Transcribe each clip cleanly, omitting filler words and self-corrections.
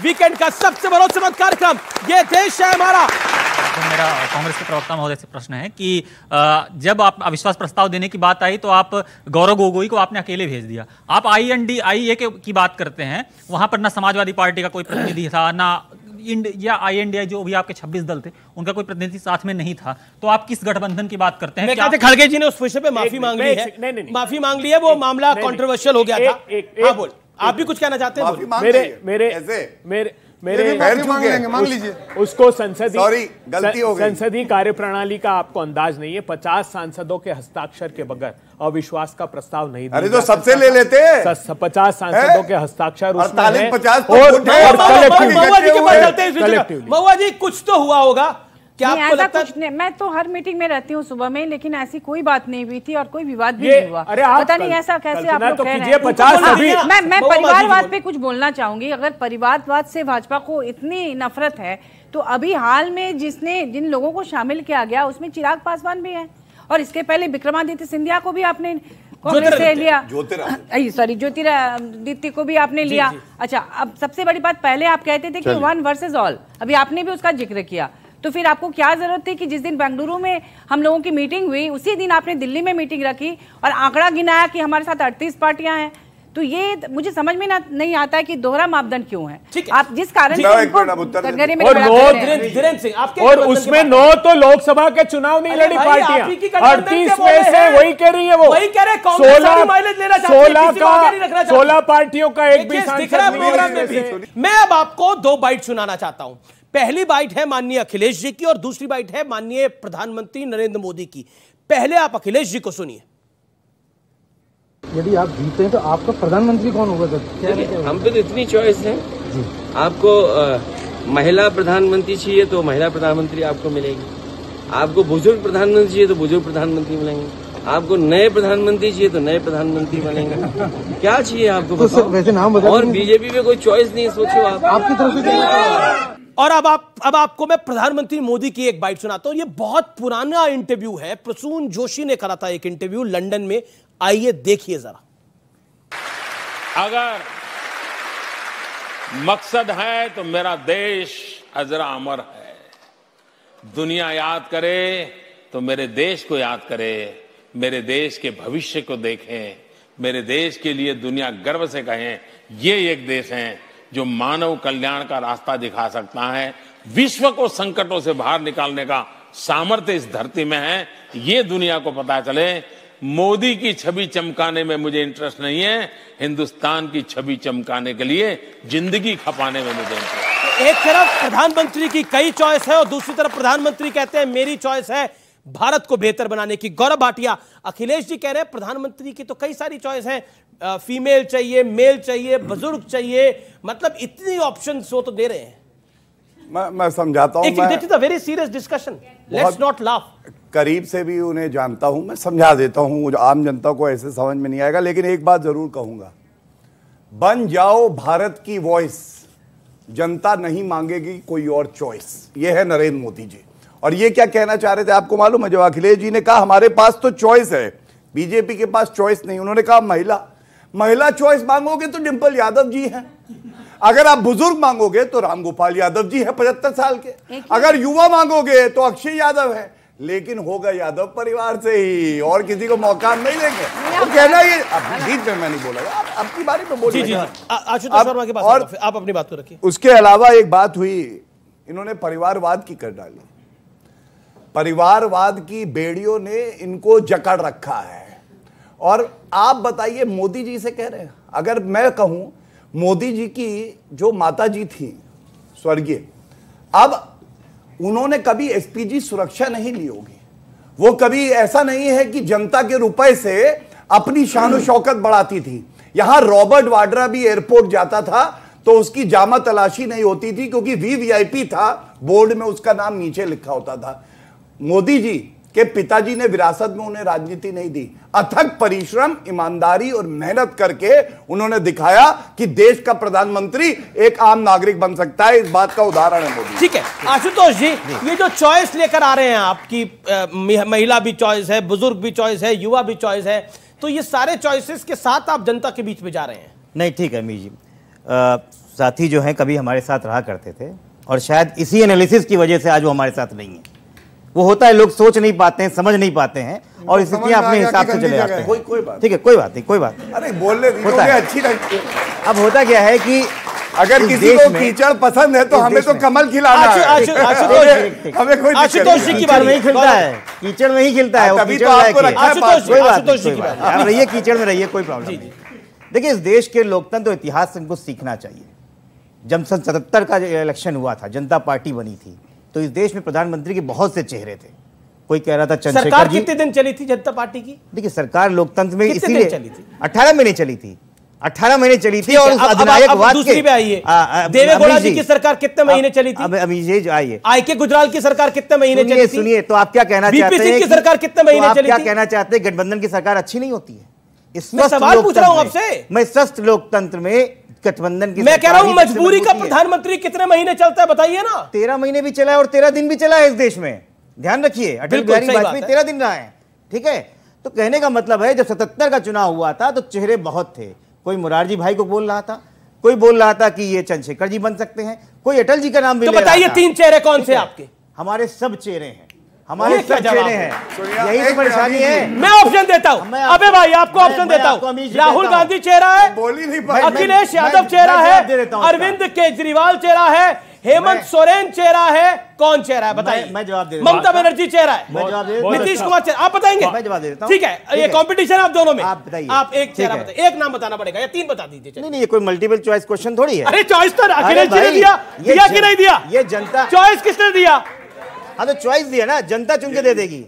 Weekend का सबसे भरोसेमंद कार्यक्रम ये देश है हमारा। तो मेरा कांग्रेस के प्रवक्ता महोदय से प्रश्न है कि जब आप अविश्वास प्रस्ताव देने की बात आई तो आप गौरव गोगोई को आपने अकेले भेज दिया। आप INDIA की बात करते हैं, वहां पर ना समाजवादी पार्टी का कोई प्रतिनिधि था, ना या INDI जो भी आपके 26 दल थे उनका कोई प्रतिनिधि साथ में नहीं था। तो आप किस गठबंधन की बात करते हैं? खड़गे जी ने उस विषय पे माफी मांग ली है, माफी मांग ली है, वो मामला कंट्रोवर्शियल हो गया था। हाँ बोल, आप भी कुछ कहना चाहते हैं? मेरे मांग लीजिए उसको संसदीय गलती हो गई। संसदीय कार्यप्रणाली का आपको अंदाज नहीं है। 50 सांसदों के हस्ताक्षर के बगैर अविश्वास का प्रस्ताव नहीं दिया। अरे तो सबसे ले लेते हैं 50 सांसदों के हस्ताक्षर उसमें है। 50 महुआ जी कुछ तो हुआ होगा क्या आपको लगता है? कुछ नहीं, मैं तो हर मीटिंग में रहती हूँ सुबह में, लेकिन ऐसी कोई बात नहीं हुई थी और कोई विवाद भी नहीं हुआ। पता नहीं ऐसा कैसे आप लोग कह रहे हैं। मैं परिवारवाद पे कुछ बोलना चाहूंगी। अगर परिवारवाद से भाजपा को इतनी नफरत है तो अभी हाल में जिन लोगों को शामिल किया गया उसमें चिराग पासवान भी है, और इसके पहले विक्रमादित्य सिंधिया को भी आपने कांग्रेस से लिया, ज्योतिरादित्य को भी आपने लिया। अच्छा, अब सबसे बड़ी बात, पहले आप कहते थे कि 1 वर्सेस ऑल, अभी आपने भी उसका जिक्र किया, तो फिर आपको क्या जरूरत थी कि जिस दिन बेंगलुरु में हम लोगों की मीटिंग हुई उसी दिन आपने दिल्ली में मीटिंग रखी और आंकड़ा गिनाया कि हमारे साथ 38 पार्टियां हैं? तो ये मुझे समझ में नहीं आता है कि दोहरा मापदंड क्यों है। आप जिस कारण और उसमें 9 तो लोकसभा के चुनाव नहीं लड़ी पार्टियां, 38 में से वही कह रही है, वो 16 पार्टियों का एक भी सांसद नहीं। मैं अब आपको 2 बाइट सुनाना चाहता हूं। पहली बाइट है माननीय अखिलेश जी की और दूसरी बाइट है माननीय प्रधानमंत्री नरेंद्र मोदी की। पहले आप अखिलेश जी को सुनिए। यदि आप जीते हैं तो आपका प्रधानमंत्री कौन होगा सर? हम पे तो इतनी चॉइस है जी। आपको महिला प्रधानमंत्री चाहिए तो महिला प्रधानमंत्री आपको मिलेगी, आपको बुजुर्ग प्रधानमंत्री चाहिए तो बुजुर्ग प्रधानमंत्री मिलेंगे, आपको नए प्रधानमंत्री चाहिए तो नए प्रधानमंत्री मिलेंगे। क्या चाहिए आपको बताओ? वैसे नाम बताओ। और बीजेपी में कोई चॉइस नहीं है, सोचो आप आपकी तरफ से। और अब आपको मैं प्रधानमंत्री मोदी की एक बाइट सुनाता हूं। ये बहुत पुराना इंटरव्यू है, प्रसून जोशी ने करा था एक इंटरव्यू लंदन में। आइए देखिए जरा। अगर मकसद है तो मेरा देश अजरा अमर है। दुनिया याद करे तो मेरे देश को याद करे, मेरे देश के भविष्य को देखें, मेरे देश के लिए दुनिया गर्व से कहें ये एक देश है जो मानव कल्याण का रास्ता दिखा सकता है, विश्व को संकटों से बाहर निकालने का सामर्थ्य इस धरती में है। ये दुनिया को पता चले। मोदी की छवि चमकाने में मुझे इंटरेस्ट नहीं है, हिंदुस्तान की छवि चमकाने के लिए जिंदगी खपाने में मुझे इंटरेस्ट है। एक तरफ प्रधानमंत्री की कई चॉइस है और दूसरी तरफ प्रधानमंत्री कहते हैं मेरी चॉइस है भारत को बेहतर बनाने की। गौरव भाटिया, अखिलेश जी कह रहे हैं प्रधानमंत्री की तो कई सारी चॉइस है, फीमेल चाहिए, मेल चाहिए, बुजुर्ग चाहिए, मतलब इतनी ऑप्शंस वो तो दे रहे हैं। मैं समझाता हूं। This is a very serious discussion, let's not laugh. करीब से भी उन्हें जानता हूं, मैं समझा देता हूं, आम जनता को ऐसे समझ में नहीं आएगा, लेकिन एक बात जरूर कहूंगा, बन जाओ भारत की वॉइस, जनता नहीं मांगेगी कोई और चॉइस। ये है नरेंद्र मोदी जी। और ये क्या कहना चाह रहे थे आपको मालूम है? जब अखिलेश जी ने कहा हमारे पास तो चॉइस है, बीजेपी के पास चॉइस नहीं, उन्होंने कहा महिला चॉइस मांगोगे तो डिंपल यादव जी हैं, अगर आप बुजुर्ग मांगोगे तो रामगोपाल यादव जी है 75 साल के, अगर युवा मांगोगे तो अक्षय यादव है, लेकिन होगा यादव परिवार से ही, और किसी को मौका नहीं देंगे। तो कहना ये बीच में मैं नहीं बोला, आप अपनी बारी पे बोलिए। आशुतोष शर्मा के पास और आप अपनी बात को रखिए। उसके अलावा एक बात हुई, इन्होंने परिवारवाद की कर डाली। परिवारवाद की बेड़ियों ने इनको जकड़ रखा है। और आप बताइए, मोदी जी से कह रहे हैं, अगर मैं कहूं मोदी जी की जो माता जी थी स्वर्गीय, अब उन्होंने कभी एसपीजी सुरक्षा नहीं ली होगी, वो कभी ऐसा नहीं है कि जनता के रुपए से अपनी शान और शौकत बढ़ाती थी। यहां रॉबर्ट वाड्रा भी एयरपोर्ट जाता था तो उसकी जामा तलाशी नहीं होती थी, क्योंकि वीवीआईपी था, बोर्ड में उसका नाम नीचे लिखा होता था। मोदी जी के पिताजी ने विरासत में उन्हें राजनीति नहीं दी, अथक परिश्रम, ईमानदारी और मेहनत करके उन्होंने दिखाया कि देश का प्रधानमंत्री एक आम नागरिक बन सकता है। इस बात का उदाहरण है मोदी। ठीक है आशुतोष जी, ये जो चॉइस लेकर आ रहे हैं आपकी, महिला भी चॉइस है, बुजुर्ग भी चॉइस है, युवा भी चॉइस है, तो ये सारे चॉइसेस के साथ आप जनता के बीच में जा रहे हैं। नहीं, ठीक है मी जी, साथी जो हैं कभी हमारे साथ रहा करते थे और शायद इसी एनालिसिस की वजह से आज वो हमारे साथ नहीं है। वो होता है, लोग सोच नहीं पाते हैं, समझ नहीं पाते हैं और इसलिए अपने हिसाब से चले जाते हैं। कोई बात ठीक है, कोई बात नहीं, कोई बात नहीं। अरे बोलने अच्छी लगती है। अब होता क्या है कि अगर किसी को कीचड़ पसंद है तो हमें तो कमल खिलाना है। हमें कोई आशुतोष जी की बात नहीं खिलता है, कीचड़ में ही खिलता है। तभी तो आपको रखा है। आशुतोष जी की बात, आप रहिए कीचड़ में रहिए, कोई प्रॉब्लम नहीं। देखिए, इस देश के लोकतंत्र इतिहास से हमको सीखना चाहिए। जब सन 77 का इलेक्शन हुआ था, जनता पार्टी बनी थी, तो इस देश में प्रधानमंत्री के बहुत से चेहरे थे। कोई कह रहा था चंद्रशेखर जी। सरकार कितने दिन चली थी जनता पार्टी की? देखिए, सरकार लोकतंत्र में इसीलिए चली थी, 18 महीने चली थी, 18 महीने चली थी। और अधिनायकवाद दूसरी पे आइए, देवेगौड़ा जी की सरकार कितने महीने चली थी? अब ये आइए, आईके गुजराल की सरकार कितने महीने चली थी? सुनिए, तो आप क्या कहना चाहते हैं? की सरकार कितने महीने चली थी? क्या कहना चाहते हैं? गठबंधन की सरकार अच्छी नहीं होती है? मैं सवाल पूछ रहा हूं आपसे। मैं स्वस्थ लोकतंत्र में गठबंधन की, मैं कह रहा हूं मजबूरी का प्रधानमंत्री कितने महीने चलता है बताइए ना। 13 महीने भी चला है और 13 दिन भी चला है इस देश में, ध्यान रखिए। अटल बिहारी वाजपेयी 13 दिन रहा है, ठीक है। तो कहने का मतलब है, जब 77 का चुनाव हुआ था तो चेहरे बहुत थे। कोई मुरारजी भाई को बोल रहा था, कोई बोल रहा था कि ये चंद्रशेखर जी बन सकते हैं, कोई अटल जी का नाम भी ले रहा था। बताइए 3 चेहरे कौन से आपके? हमारे सब चेहरे हैं, हमारे सब चेहरे हैं। यही तो परेशानी है। मैं ऑप्शन देता हूं, अबे भाई आपको ऑप्शन देता हूं। राहुल गांधी चेहरा है, अखिलेश यादव चेहरा है, अरविंद केजरीवाल चेहरा है, हेमंत सोरेन चेहरा है, कौन चेहरा है बताइए? मैं जवाब दे देता हूं। ममता बनर्जी चेहरा है, नीतीश कुमार चेहरा, आप बताएंगे? मैं जवाब दे देता हूं। ठीक है, ये कंपटीशन आप दोनों में। आप बताइए, आप एक चेहरा बताइए, एक नाम बताना पड़ेगा या 3 बता दीजिए। नहीं, ये कोई मल्टीपल चॉइस क्वेश्चन थोड़ी है। अरे चॉइस तो अखिलेश जी ने दिया कि नहीं दिया? ये जनता, चॉइस किसने दिया? हाँ तो चॉइस दिया ना, जनता चुन के दे देगी।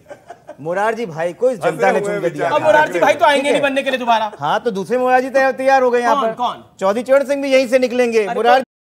मुरारजी भाई को इस जनता ने चुन के दिया। अब मुरारजी भाई तो आएंगे नहीं बनने के लिए दोबारा। हाँ तो दूसरे मुरारजी तैयार हो गए यहाँ पर। कौन? चौधरी चरण सिंह भी यहीं से निकलेंगे। मुरारजी